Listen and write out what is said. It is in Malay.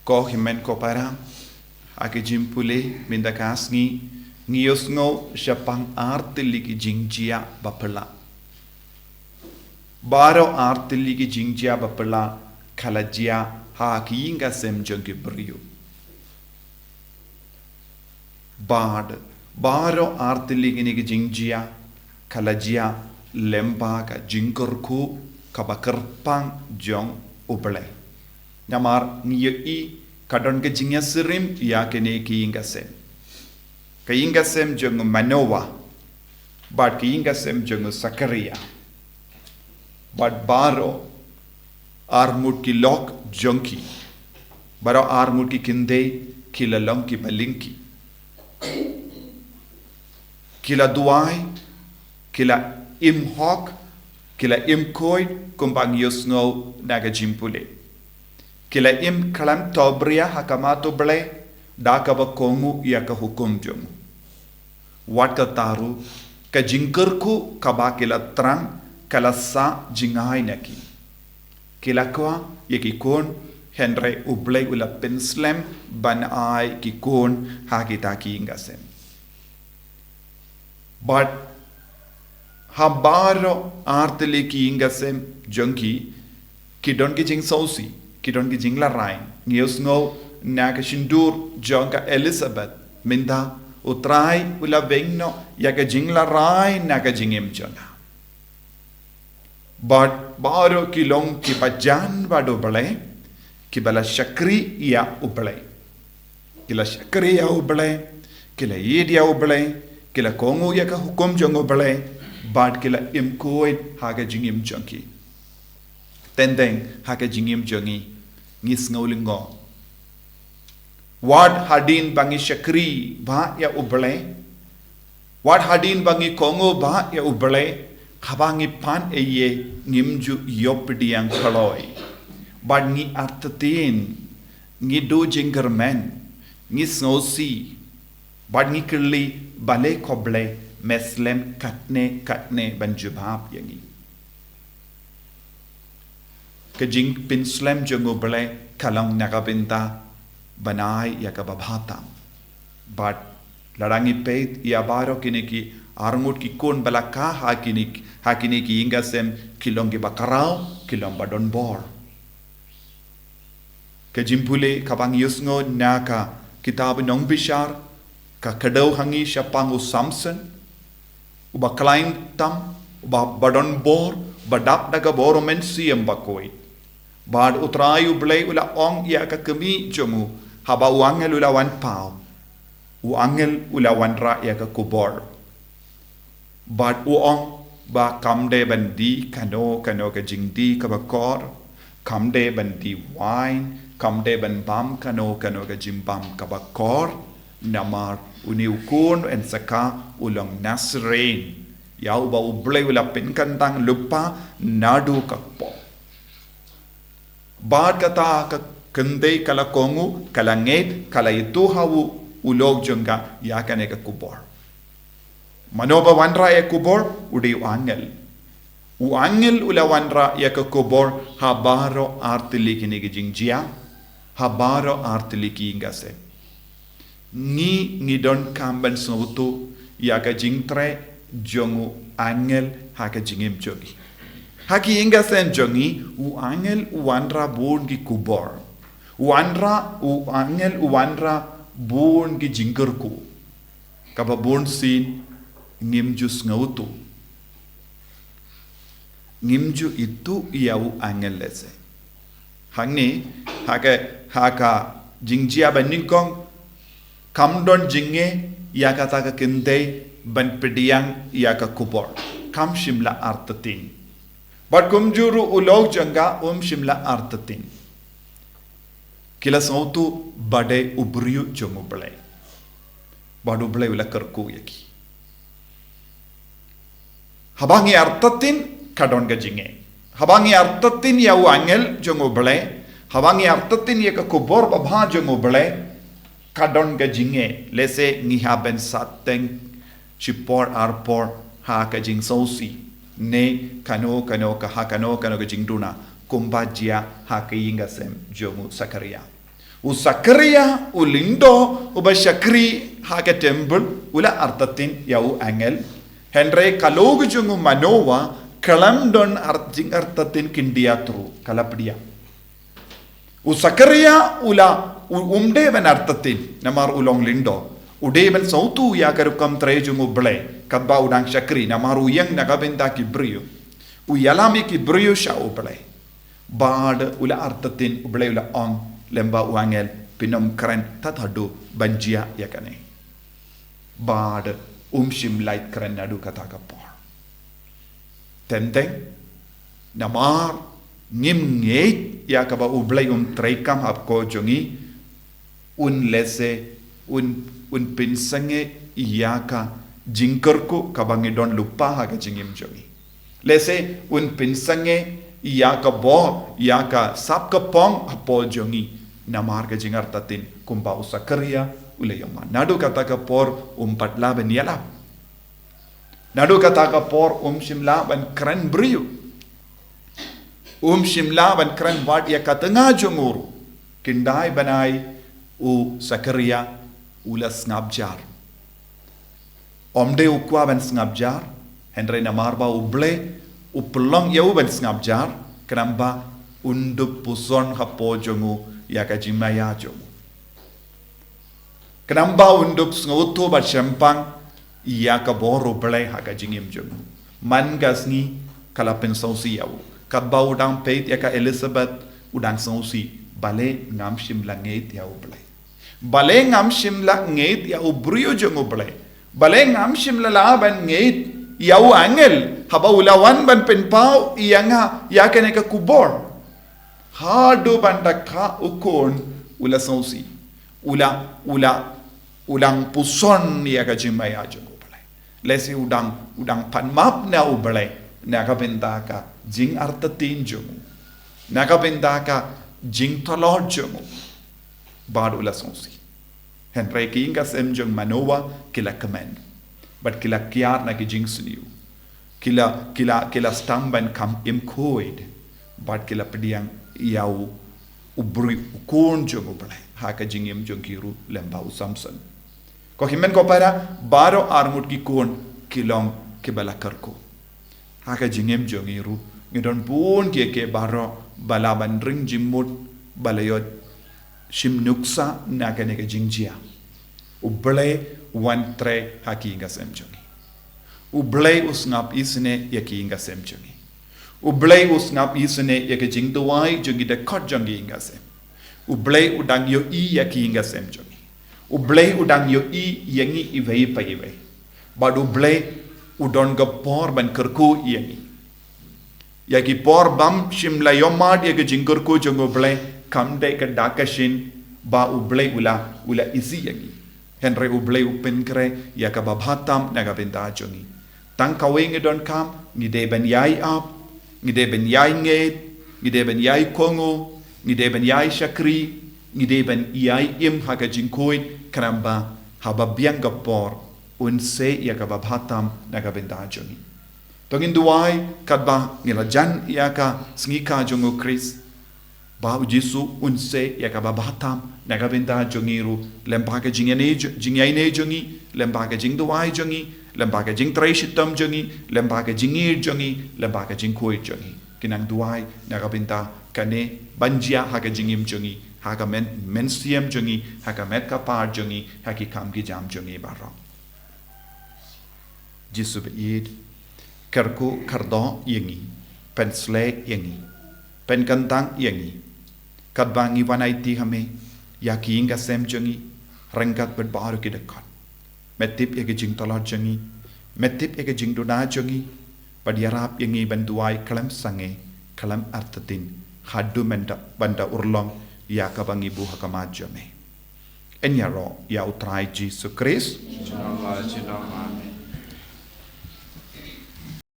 ko himen ko para ake jimpule mindakas ngios ngo syapang artili ki jingjia bapela baro artili ki jingjia bapela kalajia ha ki inga sem jongi brio baro artili ki jingjia kalajia lemba ka jingkorku kabakerpang jong uble nyamar ngi kadon ke jingya sirim ya kene ki inga sem jong manowa but ki inga sem jong sakaria but baro armut ki lok jonki baro armut ki kinde kila long ki balinki kila duai kila imhok kila imkoid kumbang yusno naga jimpule kila im kalam tobria hakamato ble dakaba kongu ya ka hukum jom wat ka taru ka jingkerku kaba kila trang kala sa jingai naki kila kwa yaki kon henry uble ula penslem ban ai ki kon hakita ki ingasem but habaro artele ki ingasem jonki kidon ki jing sausi kidon ki jing la rain ngios ngo naga shindur jonka Elizabeth minda utrai ula vengno yaga jing la rain naga jingem jona but baro ki long ki bajan bado bale ki bala shakri ya ubale kila shakri ya ubale kila yid ya ubale kila kongo yaga hukum jongo bale but kila imkoid haga jingim jonki tendeng haga jingim jongi ngis ngaulingo what hadin bangi shakri ba ya ubale what hadin bangi kongo ba ya ubale khabangi pan eye ngimju yopdiang khaloi but ngi artatien ngi do jingermen ngi snosi but ngi kli bale koble meslem katne banjubab yangi kajing pinslem jongo bale kalang nakabinta banai yakababhata but larangi peit yabaro kiniki armut ki kon balaka hakini ki ingasem kilongi bakarau kilong badon bor kajimpule kabang yusngo naka kitab nong bishar ka kadau hangi shapangu samson uba klaim tam uba badon bor badak daga boro men siem bakoi bad utrayu blay ula ong ya ka kemi jomu haba uangel ula wan pau uangel ula wan ra ya ka Khubor bad uong ba kamde bandi kano ka jingdi ka bakor kamde bandi wine kamde ban bam kano ka jimbam ka bakor namar uniukun en saka ulang nasrain yau ba ublay ula pinkantang lupa nadu kakpo bad kata ka kende kala kongu kala nget kala itu hawu ulog jonga yakane ka Khubor manoba wanra ya Khubor udi uangel ula wanra ya ka Khubor habaro artili kinigi jingjia habaro artili ki ingase ngi don kamban sotu ya ka jingtre jongu angel haka jingim jogi haki ingasen jongi uangel uwanra bon gi Khubor uangel uwanra bon gi jingkerku kaba bon sin ngimju ngautu ngimju itu iau angel lese hangni haka jingjia baningkong kamdon jingeh ya kata ka kinde ban pediang ya ka Khubor kam shimla artatin but kumjuru ulog janga shimla artatin kila sautu bade ubriu jomuble badu ble ula kerku yaki habangi artatin kadon ga jinge habangi artatin ya angel jomuble habangi artatin ya ka Khubor babha jomuble kadon ga jinge lese ngiha ben sateng chipor arpor ha ka jing sausi ne kano ka ha kano ga jingduna kumbajia ha ka ingasem jomu sakaria Usakaria ulindo uba syakri haga temple ula artatin yau angel Henry kalogu jungu manowa kalam don jing artatin kindiatru kalapdia Usakaria ula umdevan artatin namar ulong lindo udevan sautu ya karukam Trai jungu ble kadba udang syakri namar uyang nagabenda ki brio uyalami ki brio sha ble bad ula artatin ble ula on lemba uangel pinom keren tatadu banjia yakane bad umshim light keren nadu kata kapor tenteng namar ngim ngeit yakaba ublay traikam hapko jongi un lese un pinsange iyaka jingkerku kabangi don lupa haga jingim jongi lese un pinsange iyaka bo iyaka sapka pong hapo jongi namar ke jingar tatin kumpa usakaria ulayama nadu kata kapor patla ben yala nadu kata kapor shimla ban keren brio shimla ban keren wat ya katanga jonguru kindai banai sakaria ula snabjar omde ukwa ban snabjar henry namar ba uble upelong yau ban snabjar kenamba undup puson hapo jongu yaka jimaya jomu kenamba undup sngoto bat champang yaka boro ble haka jingim jomu man gasni kala pensausi yau kadba udang peit yaka Elizabeth udang sausi bale ngam shimla ngeit yau ble bale ngam shimla ngeit yau brio jomu ble bale ngam shimla la ban ngeit yau angel haba ulawan ban penpau iyanga yaka neka Khubor hadu bandaka ukon ula sausi ulang puson ya kajimaya jogo balai lesi udang panmap na ubalai naga bendaka jing artatin jogo naga bendaka jing tolor jogo bad ula sausi henry kinga semjong manowa kila command but kila kiar na ki jing suniu kila stamban kam imkoid but kila pediang yau ubri ukon jongo balai haka jingim jongiru lemba usamson ko himen ko para baro armut ki kon kilong kibala karko haka jingim jongiru ngidon pun ke baro balaban ring jimut balayot shimnuksa nakane ke jingjia uble wan Trai haki inga semjongi uble usngap isne yaki inga semjongi ublay usngap isne yake jingduai jongi de kot jongi ingase ublay udang yo I yaki ingasem jongi ublay udang yo I yangi ivei paive bad ublay udon ga por ban kerku yangi yaki por bam shimla yomad yake jingkurku jongo ublay kamde ka dakashin ba ublay ula isi yangi henry ublay upen kre yaka babhatam naga benda jongi tang kaweng don kam ni de ben yai up ngide ben yai nget ngide ben yai kongo ngide ben yai shakri ngide ben yai im haka jinkoin karamba haba bianga por unse yaka babhatam naga benda jongi tongin duai kadba ngila jan yaka ngika jongo Chris ba ujisu unse yaka babhatam naga benda jongiru lembaga jingene jongi lembaga jingduai jongi lembaga jing Trai shitam jongi lembaga jingir jongi lembaga jingkoi jongi kinang duai nagabinta kane banjia haga jingim jongi haga mensiam jongi haga met kapar jongi haki kam ki jam jongi barro jisu beid karku kardo yengi pensle yengi pen kantang yengi kadbangi wanaiti hame yaki inga sem jongi rengkat berbaru ki dekat metip ege jing tolor jongi metip ege jing dona jongi padiarap yengi bantuai kalam sange kalam artatin hadu banda urlong ya kabangi bu hakamat jame enyaro ya utrai Jesus Christ